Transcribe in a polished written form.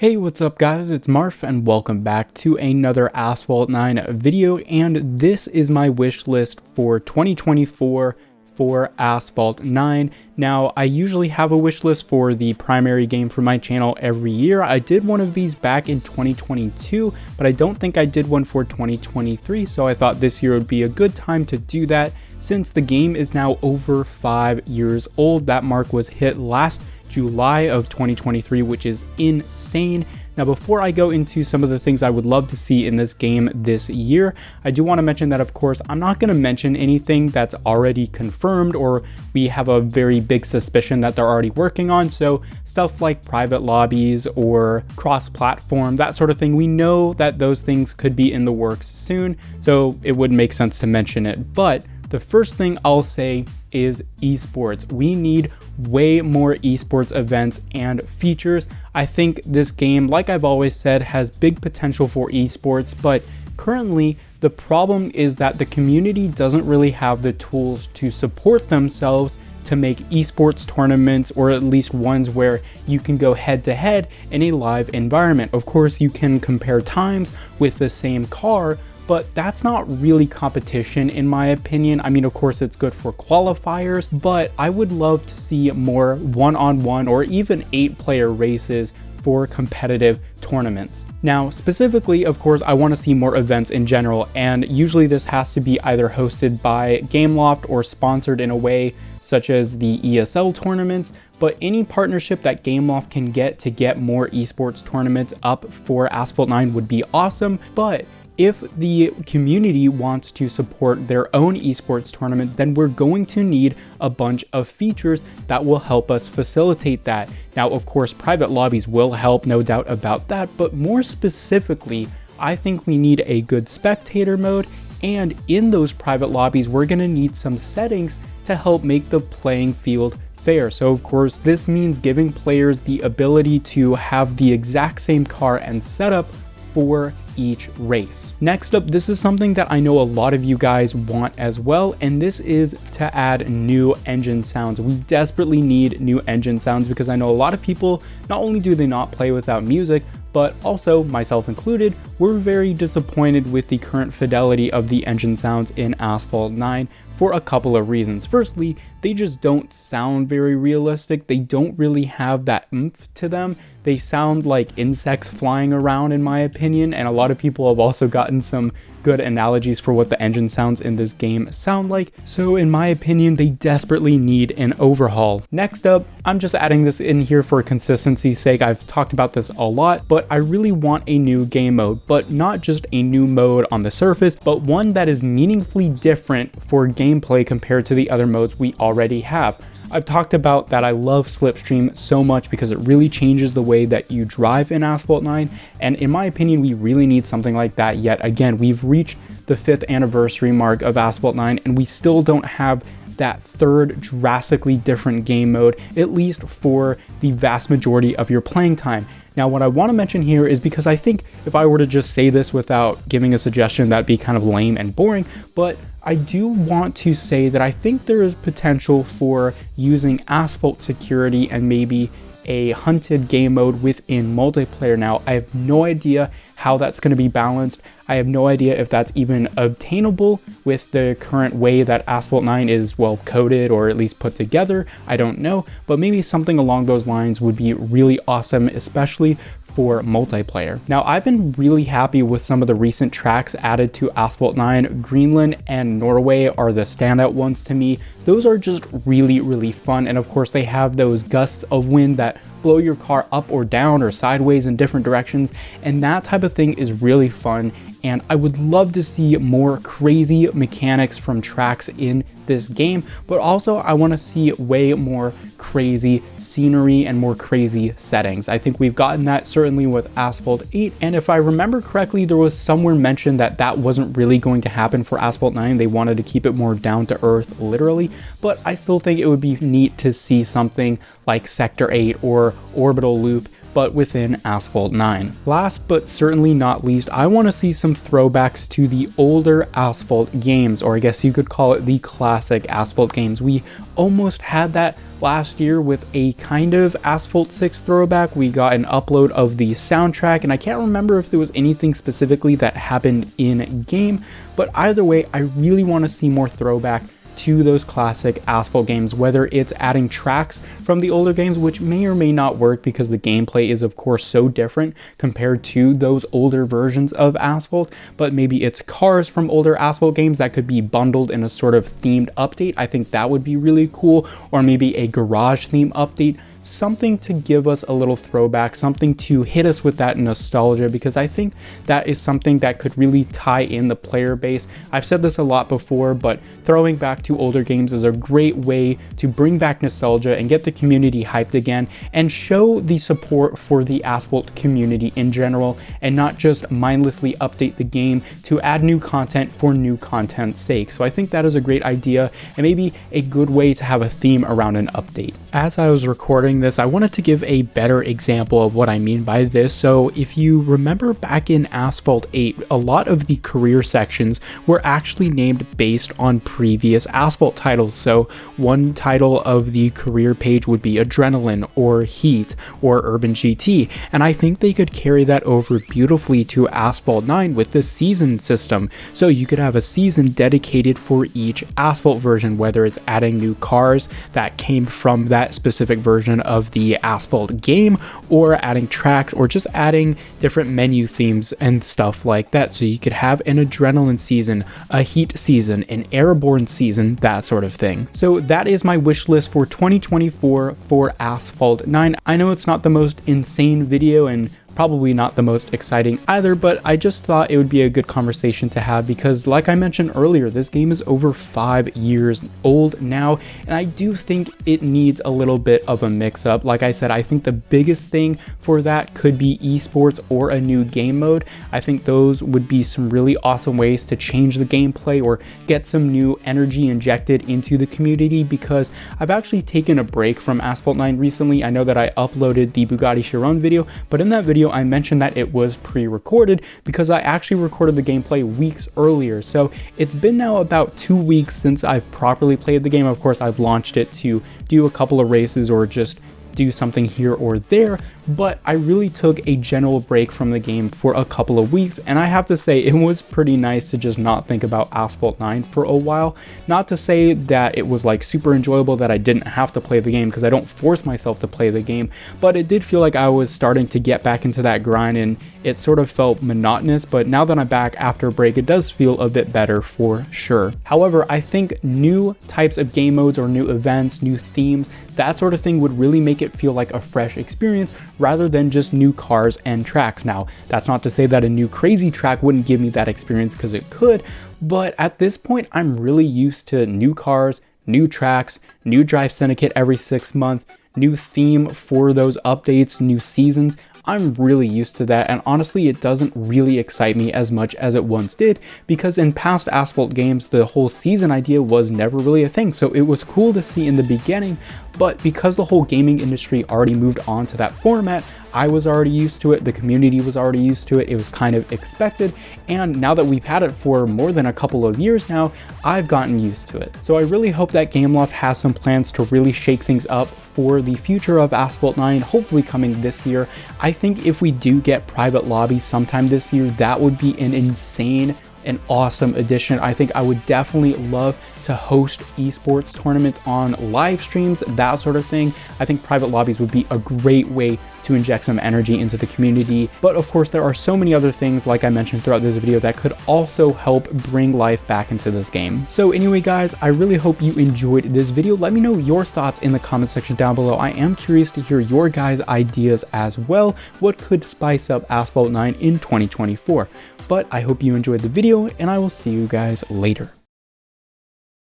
Hey, what's up guys, it's Marf and welcome back to another Asphalt 9 video, and this is my wish list for 2024 for Asphalt 9. Now, I usually have a wish list for the primary game for my channel every year. I did one of these back in 2022, but I don't think I did one for 2023, so I thought this year would be a good time to do that since the game is now over 5 years old. That mark was hit last July of 2023, which is insane. Now, before I go into some of the things I would love to see in this game this year, I do want to mention that, of course, I'm not going to mention anything that's already confirmed or we have a very big suspicion that they're already working on. So stuff like private lobbies or cross-platform, that sort of thing, we know that those things could be in the works soon, so it would make sense to mention it. But the first thing I'll say is esports. We need way more esports events and features. I think this game, like I've always said, has big potential for esports, but currently the problem is that the community doesn't really have the tools to support themselves to make esports tournaments, or at least ones where you can go head to head in a live environment. Of course, you can compare times with the same car, but that's not really competition in my opinion. I mean, of course it's good for qualifiers, but I would love to see more one-on-one or even 8-player races for competitive tournaments. Now, specifically, of course, I want to see more events in general, and usually this has to be either hosted by Gameloft or sponsored in a way such as the ESL tournaments, but any partnership that Gameloft can get to get more esports tournaments up for Asphalt 9 would be awesome. But if the community wants to support their own esports tournaments, then we're going to need a bunch of features that will help us facilitate that. Now, of course, private lobbies will help, no doubt about that, but more specifically, I think we need a good spectator mode, and in those private lobbies, we're gonna need some settings to help make the playing field fair. So of course, this means giving players the ability to have the exact same car and setup for each race. Next up, this is something that I know a lot of you guys want as well, and this is to add new engine sounds. We desperately need new engine sounds because I know a lot of people, not only do they not play without music, but also, myself included, we're very disappointed with the current fidelity of the engine sounds in Asphalt 9 for a couple of reasons. Firstly, they just don't sound very realistic. They don't really have that oomph to them. They sound like insects flying around, in my opinion, and a lot of people have also gotten some good analogies for what the engine sounds in this game sound like. So in my opinion, they desperately need an overhaul. Next up, I'm just adding this in here for consistency's sake. I've talked about this a lot, but I really want a new game mode, but not just a new mode on the surface, but one that is meaningfully different for gameplay compared to the other modes we already have. I've talked about that I love Slipstream so much because it really changes the way that you drive in Asphalt 9, and in my opinion, we really need something like that yet again. We've reached the 5th anniversary mark of Asphalt 9 and we still don't have that third drastically different game mode, at least for the vast majority of your playing time. Now, what I want to mention here is because I think if I were to just say this without giving a suggestion, that'd be kind of lame and boring, but I do want to say that I think there is potential for using Asphalt security and maybe a hunted game mode within multiplayer. Now, I have no idea how that's going to be balanced. I have no idea if that's even obtainable with the current way that Asphalt 9 is, well, coded or at least put together. I don't know, but maybe something along those lines would be really awesome, especially for multiplayer. Now, I've been really happy with some of the recent tracks added to Asphalt 9. Greenland and Norway are the standout ones to me. Those are just really, really fun. And of course, they have those gusts of wind that blow your car up or down or sideways in different directions. And that type of thing is really fun. And I would love to see more crazy mechanics from tracks in this game, but also I want to see way more crazy scenery and more crazy settings. I think we've gotten that certainly with Asphalt 8, and if I remember correctly, there was somewhere mentioned that that wasn't really going to happen for Asphalt 9. They wanted to keep it more down to earth, literally, but I still think it would be neat to see something like Sector 8 or Orbital Loop but within Asphalt 9. Last but certainly not least, I want to see some throwbacks to the older Asphalt games, or I guess you could call it the classic Asphalt games. We almost had that last year with a kind of Asphalt 6 throwback. We got an upload of the soundtrack, and I can't remember if there was anything specifically that happened in game, but either way, I really want to see more throwback to those classic Asphalt games, whether it's adding tracks from the older games, which may or may not work because the gameplay is of course so different compared to those older versions of Asphalt, but maybe it's cars from older Asphalt games that could be bundled in a sort of themed update. I think that would be really cool, or maybe a garage theme update. Something to give us a little throwback, something to hit us with that nostalgia, because I think that is something that could really tie in the player base. I've said this a lot before, but throwing back to older games is a great way to bring back nostalgia and get the community hyped again and show the support for the Asphalt community in general, and not just mindlessly update the game to add new content for new content's sake. So I think that is a great idea and maybe a good way to have a theme around an update. As I was recording this, I wanted to give a better example of what I mean by this. So if you remember back in Asphalt 8, a lot of the career sections were actually named based on previous Asphalt titles. So one title of the career page would be Adrenaline or Heat or Urban GT, and I think they could carry that over beautifully to Asphalt 9 with the season system. So you could have a season dedicated for each Asphalt version, whether it's adding new cars that came from that specific version of the Asphalt game, or adding tracks, or just adding different menu themes and stuff like that. So you could have an Adrenaline season, a Heat season, an Airborne season, that sort of thing. So that is my wish list for 2024 for Asphalt 9. I know it's not the most insane video and probably not the most exciting either, but I just thought it would be a good conversation to have because, like I mentioned earlier, this game is over 5 years old now, and I do think it needs a little bit of a mix-up. Like I said, I think the biggest thing for that could be esports or a new game mode. I think those would be some really awesome ways to change the gameplay or get some new energy injected into the community, because I've actually taken a break from Asphalt 9 recently. I know that I uploaded the Bugatti Chiron video, but in that video I mentioned that it was pre-recorded because I actually recorded the gameplay weeks earlier. So it's been now about 2 weeks since I've properly played the game. Of course, I've launched it to do a couple of races or just do something here or there, but I really took a general break from the game for a couple of weeks, and I have to say it was pretty nice to just not think about Asphalt 9 for a while. Not to say that it was like super enjoyable, that I didn't have to play the game, because I don't force myself to play the game, but it did feel like I was starting to get back into that grind, and it sort of felt monotonous. But now that I'm back after a break, it does feel a bit better for sure. However, I think new types of game modes or new events, new themes, that sort of thing would really make it feel like a fresh experience rather than just new cars and tracks. Now, that's not to say that a new crazy track wouldn't give me that experience, because it could, but at this point, I'm really used to new cars, new tracks, new Drive Syndicate every 6 months, new theme for those updates, new seasons. I'm really used to that, and honestly it doesn't really excite me as much as it once did, because in past Asphalt games the whole season idea was never really a thing. So it was cool to see in the beginning, but because the whole gaming industry already moved on to that format, I was already used to it, the community was already used to it, it was kind of expected, and now that we've had it for more than a couple of years now, I've gotten used to it. So I really hope that Gameloft has some plans to really shake things up for the future of Asphalt 9, hopefully coming this year. I think if we do get private lobbies sometime this year, that would be an insane and awesome addition. I think I would definitely love to host esports tournaments on live streams, that sort of thing. I think private lobbies would be a great way to inject some energy into the community. But of course, there are so many other things, like I mentioned throughout this video, that could also help bring life back into this game. So anyway, guys, I really hope you enjoyed this video. Let me know your thoughts in the comment section down below. I am curious to hear your guys' ideas as well. What could spice up Asphalt 9 in 2024? But I hope you enjoyed the video, and I will see you guys later.